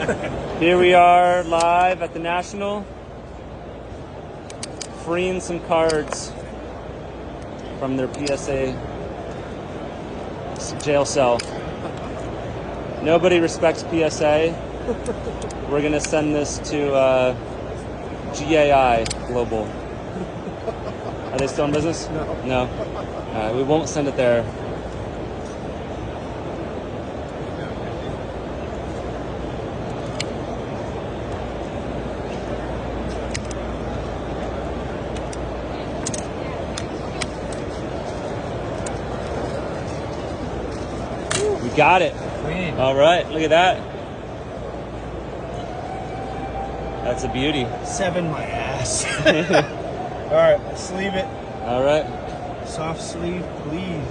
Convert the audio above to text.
Here we are live at the National, freeing some cards from their PSA jail cell. Nobody respects PSA. We're gonna send this to GAI Global. Are they still in business? No. No. We won't send it there. We got it. Clean. All right, look at that. That's a beauty. 7 my ass. All right, sleeve it. All right. Soft sleeve, please.